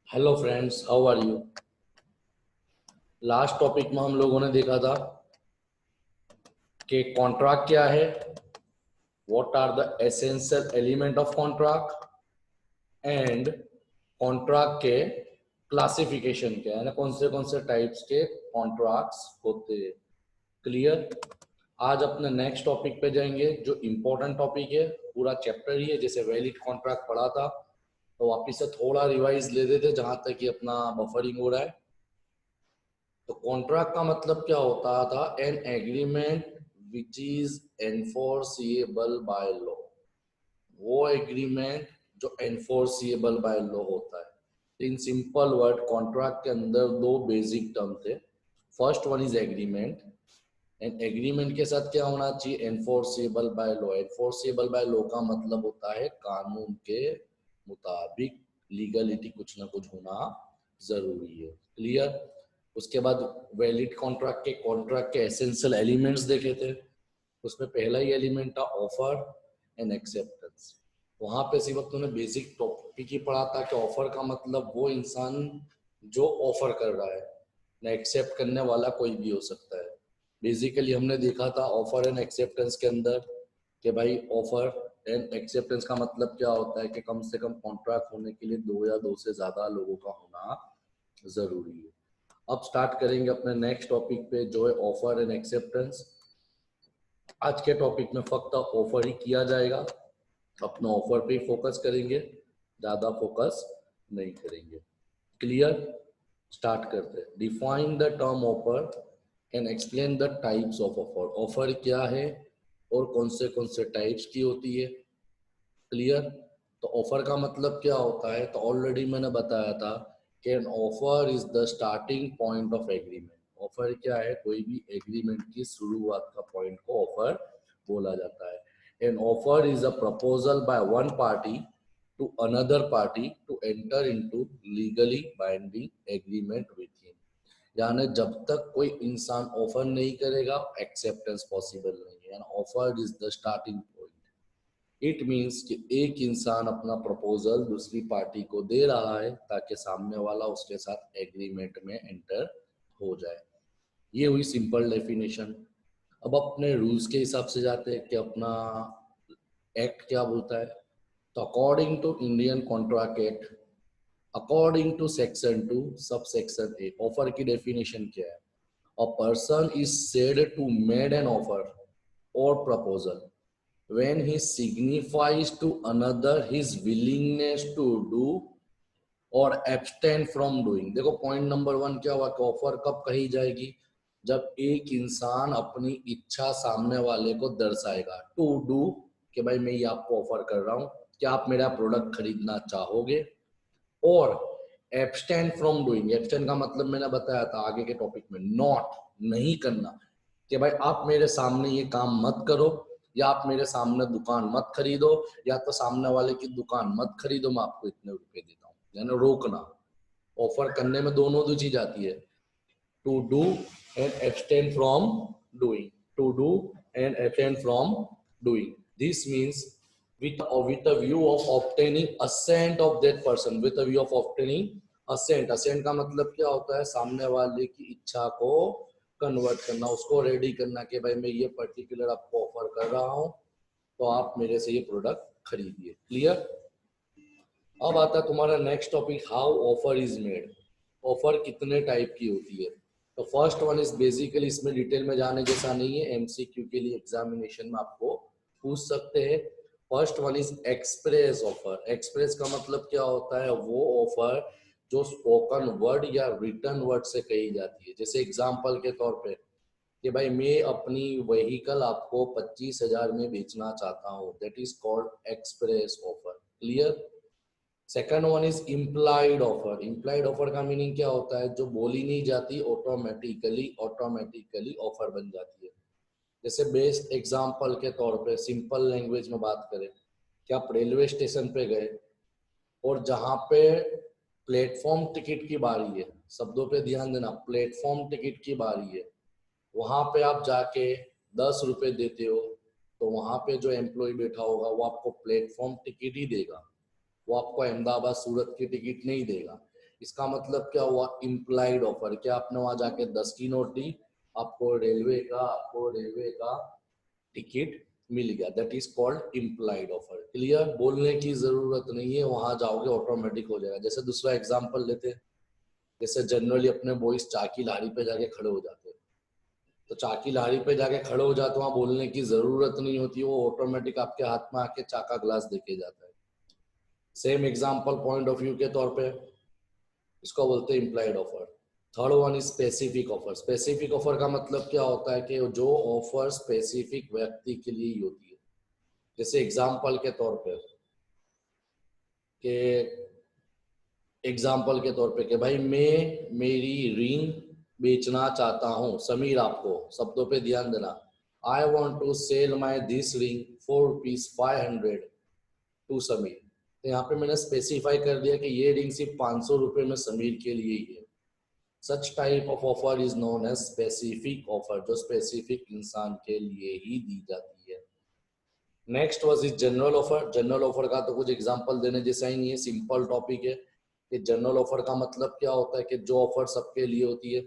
Hello friends, how are you. Last topic में हम लोगों ने देखा था कि कॉन्ट्रैक्ट क्या है, what are the essential element of contract and contract के क्लासिफिकेशन क्या है ना, कौन से टाइप्स के कॉन्ट्रैक्ट्स होते हैं। क्लियर। आज अपने नेक्स्ट टॉपिक पे जाएंगे जो इम्पोर्टेंट टॉपिक है, पूरा चैप्टर ही है। जैसे वैलिड कॉन्ट्रैक्ट पढ़ा था तो वापिस से थोड़ा रिवाइज ले देते जहां तक कि अपना बफरिंग हो रहा है। तो कॉन्ट्रैक्ट का मतलब क्या होता था? An agreement which is enforceable by law. वो एग्रीमेंट जो एनफोर्सिएबल बाय लॉ होता है। इन सिंपल वर्ड कॉन्ट्रैक्ट के अंदर दो बेसिक टर्म थे। First one is agreement, and agreement के साथ क्या होना चाहिए? Enforceable by law. Enforceable by law का मतलब होता है कानून के मुताबिक लीगलिटी कुछ ना कुछ होना जरूरी है। क्लियर। उसके बाद वैलिड कॉन्ट्रैक्ट के एसेंशियल एलिमेंट्स देखे थे। उसमें पहला ही एलिमेंट था ऑफर एंड एक्सेप्टेंस। वहां पे सिर्फ तूने बेसिक टॉपिक ही पढ़ा था कि ऑफर का मतलब वो इंसान जो ऑफर कर रहा है, ना एक्सेप्ट करने वाला कोई भी हो सकता है। बेसिकली हमने देखा था ऑफर एंड एक्सेप्टेंस के अंदर कि भाई ऑफर एंड एक्सेप्टेंस का मतलब क्या होता है कि कम से कम कॉन्ट्रैक्ट होने के लिए दो या दो से ज्यादा लोगों का होना जरूरी है। अब स्टार्ट करेंगे अपने नेक्स्ट टॉपिक पे जो है ऑफर एंड एक्सेप्टेंस। आज के टॉपिक में फक्त ऑफर ही किया जाएगा, अपना ऑफर पे ही फोकस करेंगे, ज्यादा फोकस नहीं करेंगे। क्लियर। स्टार्ट करते हैं। Define the term offer and explain the types of offer. Offer क्या है और कौन से टाइप्स की होती है। क्लियर। तो ऑफर का मतलब क्या होता है? तो ऑलरेडी मैंने बताया था कि N offer is the starting point of agreement. Offer क्या है? कोई भी एग्रीमेंट की शुरुआत का पॉइंट को ऑफर बोला जाता है। An offer is a proposal by one party to another party to enter into legally binding agreement with him. यानी जब तक कोई इंसान ऑफर नहीं करेगा एक्सेप्टेंस पॉसिबल नहीं है। Offer is the starting point. It means कि एक इंसान अपना प्रपोजल दूसरी पार्टी को दे रहा है ताकि सामने वाला उसके साथ एग्रीमेंट में एंटर हो जाए। ये हुई सिंपल डेफिनेशन। अब अपने रूल्स के हिसाब से जाते हैं कि अपना एक्ट क्या बोलता है। तो according to Indian contract act, according to section 2 sub section A, offer की डेफिनेशन क्या है? A person is said to made an offer और proposal when he signifies to another his willingness to do or abstain from doing। देखो point number 1 क्या हुआ कि offer कब कही जाएगी? जब एक इंसान अपनी इच्छा सामने वाले को दर्शाएगा टू डू, कि भाई मैं ये आपको ऑफर कर रहा हूँ, क्या आप मेरा प्रोडक्ट खरीदना चाहोगे? और एब्सटेन फ्रॉम डूइंग। एब्सटेन का मतलब मैंने बताया था आगे के टॉपिक में, नॉट नहीं करना, कि भाई आप मेरे सामने ये काम मत करो, या आप मेरे सामने दुकान मत खरीदो, या तो सामने वाले की दुकान मत खरीदो, मैं आपको इतने रुपए देता हूँ। यानी रोकना। ऑफर करने में दोनों दो चीज आती है, to do and abstain from doing. To do and abstain from doing, this means with a view of obtaining assent of that person, with a view of obtaining assent। assent का मतलब क्या होता है? सामने वाले की इच्छा को कन्वर्ट करना, उसको रेडी करना कि भाई मैं ये पर्टिकुलर आपको ऑफर कर रहा हूँ तो आप मेरे से ये प्रोडक्ट खरीदिए। क्लियर। अब आता है तुम्हारा next topic, how offer is made. Offer कितने टाइप की होती है? तो फर्स्ट वन इज बेसिकली, इसमें डिटेल में जाने जैसा नहीं है, एमसीक्यू के लिए एग्जामिनेशन में आपको पूछ सकते हैं। First one is express offer. Express का मतलब क्या होता है? वो ऑफर जो स्पोकन वर्ड या रिटन वर्ड से कही जाती है। जैसे एग्जांपल के तौर पे कि भाई मैं अपनी व्हीकल आपको 25,000 में बेचना चाहता हूँ, that is called express offer. Clear. Second one is implied offer. Implied offer का मीनिंग क्या होता है? जो बोली नहीं जाती ऑटोमेटिकली ऑफर बन जाती है। जैसे बेस्ट एग्जांपल के तौर पे सिंपल लैंग्वेज में बात करें कि आप रेलवे स्टेशन पे गए और जहां पे प्लेटफॉर्म टिकट की बारी है, शब्दों पे ध्यान देना, प्लेटफॉर्म टिकट की बारी है, वहां पे आप जाके 10 रुपए देते हो तो वहां पे जो एम्प्लॉय बैठा होगा वो आपको प्लेटफॉर्म टिकट ही देगा, वो आपको अहमदाबाद सूरत की टिकट नहीं देगा। इसका मतलब क्या हुआ, इम्प्लाइड ऑफर। क्या आपने वहां जाके 10 की नोट दी, आपको रेलवे का टिकट मिल गया, that is called implied offer. Clear, बोलने की जरूरत नहीं है, वहां जाओगे ऑटोमेटिक हो जाएगा। जैसे दूसरा एग्जांपल लेते हैं, जैसे जनरली अपने बॉयज चाकी लारी पे जाके खड़े हो जाते हैं, तो चाकी लारी पे जाके खड़े हो जाते, वहां बोलने की जरूरत नहीं होती, वो ऑटोमेटिक आपके हाथ में आके चाका ग्लास देके जाता है। Same example point of view के तौर पे इसको बोलते हैं implied offer. Third one is specific offer. Specific offer का मतलब क्या होता है कि जो ऑफर स्पेसिफिक व्यक्ति के लिए ही होती है। जैसे एग्जांपल के तौर पे कि भाई मैं मेरी रिंग बेचना चाहता हूं, समीर, आपको शब्दों पे ध्यान देना। I want to sell my this ring for ₹500 to Sameer. तो यहाँ पे मैंने स्पेसिफाई कर दिया कि ये रिंग सिर्फ 500 रुपए में समीर के लिए ही है। Such type of offer is known as specific offer, जो स्पेसिफिक इंसान के लिए ही दी जाती है। Next was is general offer. General offer का तो कुछ एग्जांपल देने जैसा ही नहीं है, सिंपल टॉपिक है कि जनरल ऑफर का मतलब क्या होता है कि जो ऑफर सबके लिए होती है।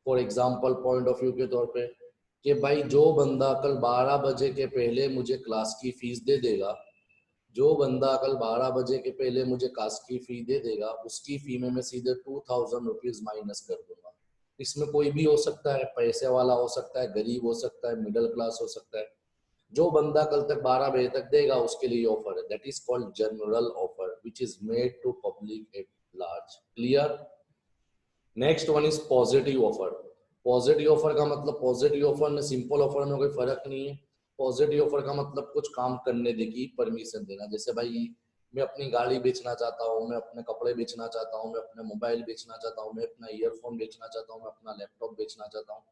For example point of view के तौर पे कि भाई जो बंदा कल 12 बजे के पहले मुझे क्लास की फीस दे देगा, जो बंदा कल 12 बजे के पहले मुझे क्लास की फी दे देगा, उसकी फी में मैं सीधे 2000 रुपीज माइनस कर दूंगा। इसमें कोई भी हो सकता है, पैसे वाला हो सकता है, गरीब हो सकता है, मिडिल क्लास हो सकता है। जो बंदा कल तक 12 बजे तक देगा उसके लिए ऑफर है, that is called general offer which is made to public at large. Clear. Next one is positive offer. Positive offer का मतलब, पॉजिटिव ऑफर में सिंपल ऑफर में कोई फर्क नहीं है। पॉजिटिव ऑफर का मतलब कुछ काम करने की परमिशन देना। जैसे भाई मैं अपनी गाड़ी बेचना चाहता हूँ, मैं अपने कपड़े बेचना चाहता हूँ, मैं अपने मोबाइल बेचना चाहता हूँ, मैं अपना ईयरफोन बेचना चाहता हूँ, मैं अपना लैपटॉप बेचना चाहता हूँ।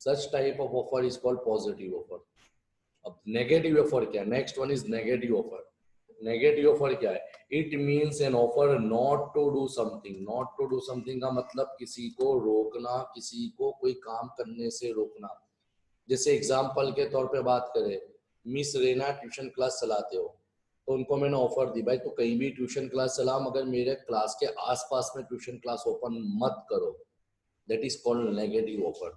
Such type of offer is called positive offer. अब नेगेटिव ऑफर क्या है? Next one is negative offer. Negative offer क्या है? It means an offer not to do something. Not to do something का मतलब किसी को रोकना, किसी को कोई काम करने से रोकना। जैसे एग्जाम्पल के तौर पे बात करें, मिस रेना ट्यूशन क्लास चलाते हो, तो उनको मैंने ऑफर दी, भाई तू कहीं भी ट्यूशन क्लास चला मगर मेरे क्लास के आसपास में ट्यूशन क्लास ओपन मत करो। That is called negative offer.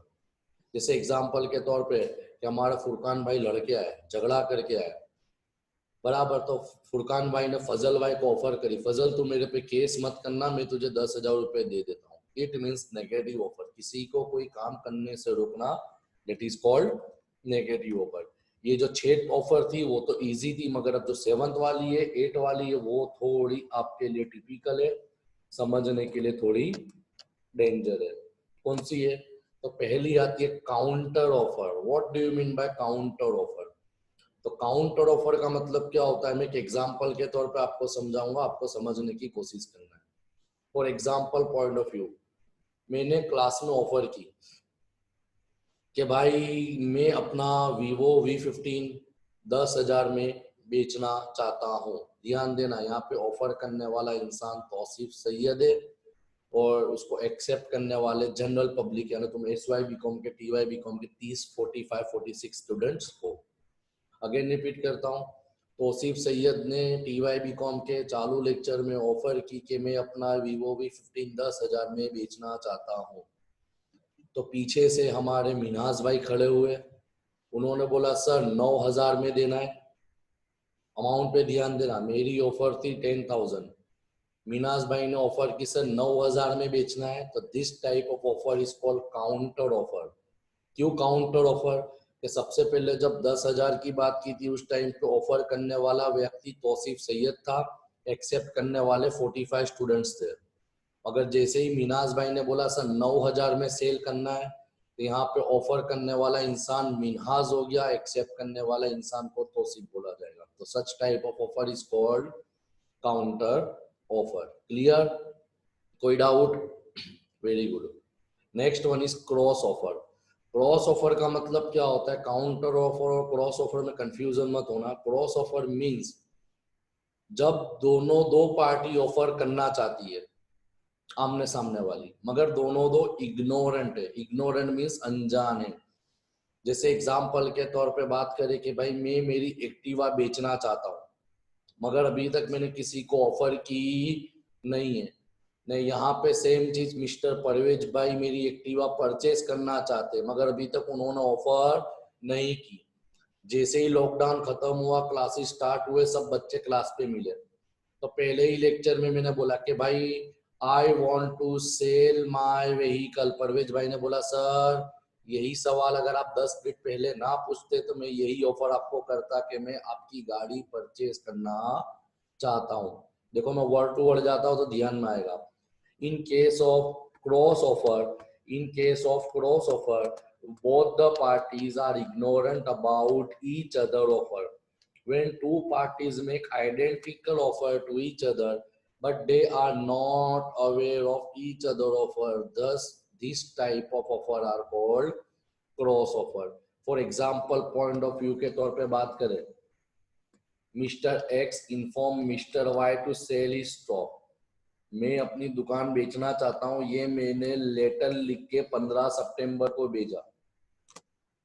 जैसे एग्जाम्पल के तौर पे कि हमारा फुरकान भाई लड़के आए, झगड़ा करके आए, बराबर, तो फुरकान भाई ने फजल भाई को ऑफर करी, फजल तू मेरे पे केस मत करना, मैं तुझे 10,000 रुपए दे देता हूँ। इट मीन्स नेगेटिव ऑफर, किसी को कोई काम करने से रोकना, that is called negative offer. ये जो 6 ऑफर थी वो तो इजी थी, मगर अब जो 7th वाली है, 8 वाली है, वो थोड़ी आपके लिए टिपिकल है, समझने के लिए थोड़ी डेंजर है। कौन सी है? तो पहली आती है counter offer. What do you mean by counter offer? तो काउंटर ऑफर का मतलब क्या होता है, मैं एक एग्जांपल के तौर पे आपको समझाऊंगा, आपको समझने की कोशिश करना है। For example point of view, मैंने क्लास में ऑफर की कि भाई मैं अपना वीवो V15 10,000 में बेचना चाहता हूँ। ध्यान देना, यहाँ पे ऑफर करने वाला इंसान तौसीफ सैयद है और उसको एक्सेप्ट करने वाले जनरल पब्लिक, यानी तुम SY BCom के, TY BCom के 30, 45, 46 स्टूडेंट्स हो। अगेन रिपीट करता हूँ, तौसीफ सैयद ने TY BCom के चालू लेक्चर में ऑफर की कि मैं अपना वीवो V15 10,000 में बेचना चाहता हूँ। तो पीछे से हमारे मिनाज भाई खड़े हुए, उन्होंने बोला सर 9,000 में देना है। अमाउंट पे ध्यान देना, मेरी ऑफर थी 10,000, मिनाज भाई ने ऑफर की सर 9,000 में बेचना है। तो this type of offer is called counter offer. क्यों काउंटर ऑफर? कि सबसे पहले जब 10,000 की बात की थी उस टाइम पे ऑफर करने वाला व्यक्ति तौसीफ सैयद था, एक्सेप्ट करने वाले 45 स्टूडेंट्स थे। अगर जैसे ही मिनाज भाई ने बोला सर 9,000 में सेल करना है, तो यहाँ पे ऑफर करने वाला इंसान मिनहाज हो गया, एक्सेप्ट करने वाला इंसान को तौसीफ बोला जाएगा। तो such type of offer is called counter offer. Clear? कोई doubt? Very good. Next one is cross offer. Cross offer का मतलब क्या होता है? काउंटर ऑफर और क्रॉस ऑफर में कंफ्यूजन मत होना। क्रॉस ऑफर मींस जब दो पार्टी ऑफर करना चाहती है आमने सामने वाली, मगर दोनों दो इग्नोरेंट है। इग्नोरेंट मीन्स अनजान है। जैसे एग्जाम्पल के तौर पे बात करें कि भाई मैं मेरी एक्टिवा बेचना चाहता हूँ, मगर अभी तक मैंने किसी को ऑफर की नहीं है। नहीं, यहाँ पे सेम चीज, मिस्टर परवेज भाई मेरी एक्टिवा परचेज करना चाहते मगर अभी तक उन्होंने ऑफर नहीं की। जैसे ही लॉकडाउन खत्म हुआ, क्लासेस स्टार्ट हुए, सब बच्चे क्लास पे मिले, तो पहले ही लेक्चर में मैंने बोला कि भाई I want to sell my vehicle. Parvez भाई ने बोला सर यही सवाल अगर आप 10 मिनट पहले ना पूछते तो मैं यही ऑफर आपको करता कि मैं आपकी गाड़ी परचेज करना चाहता हूँ। देखो मैं वर्ड टू वर्ड जाता हूँ तो ध्यान में आएगा। In case of cross offer, in case of cross offer, both the parties are ignorant about each other offer. When two parties make identical offer to each other but they are not aware of each other offer, thus this type of offer are called cross offer. For example, point of view के तौर पे बात करें, mister X inform mister Y to sell his stock. मैं अपनी दुकान बेचना चाहता हूँ, ये मैंने लेटर लिख के 15 सितंबर को भेजा।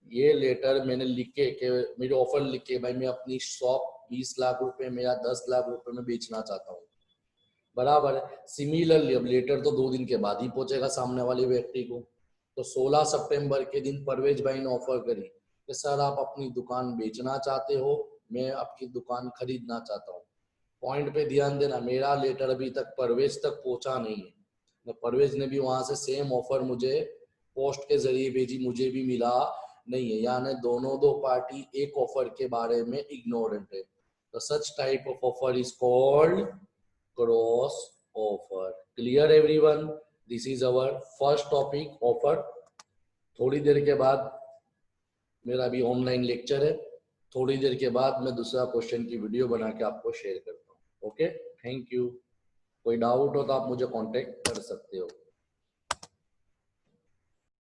ये लेटर मैंने लिख के मेरे ऑफर लिख के भाई मैं अपनी शॉप 20 लाख रुपए में या 10 लाख रुपए में बेचना चाहता हूँ, बराबर है। सिमिलरली अब लेटर तो 2 दिन के बाद ही पहुंचेगा सामने वाले व्यक्ति को। तो 16 सितंबर के दिन परवेज भाई ने ऑफर करी कि सर आप अपनी दुकान बेचना चाहते हो, मैं आपकी दुकान खरीदना चाहता हूँ। पॉइंट पे ध्यान देना, मेरा लेटर अभी तक परवेज तक पहुंचा नहीं है, परवेज ने भी वहां से सेम ऑफर मुझे पोस्ट के जरिए भेजी, मुझे भी मिला नहीं है, यानी दोनों दो पार्टी एक ऑफर के बारे में इग्नोरेंट है। तो such type of offer is called cross offer. Clear everyone? This is our first topic, offer. थोड़ी देर के बाद मेरा भी ऑनलाइन लेक्चर है, थोड़ी देर के बाद मैं दूसरा क्वेश्चन की वीडियो बना के आपको शेयर करता हूँ। Okay, thank you. कोई डाउट हो तो आप मुझे कांटेक्ट कर सकते हो।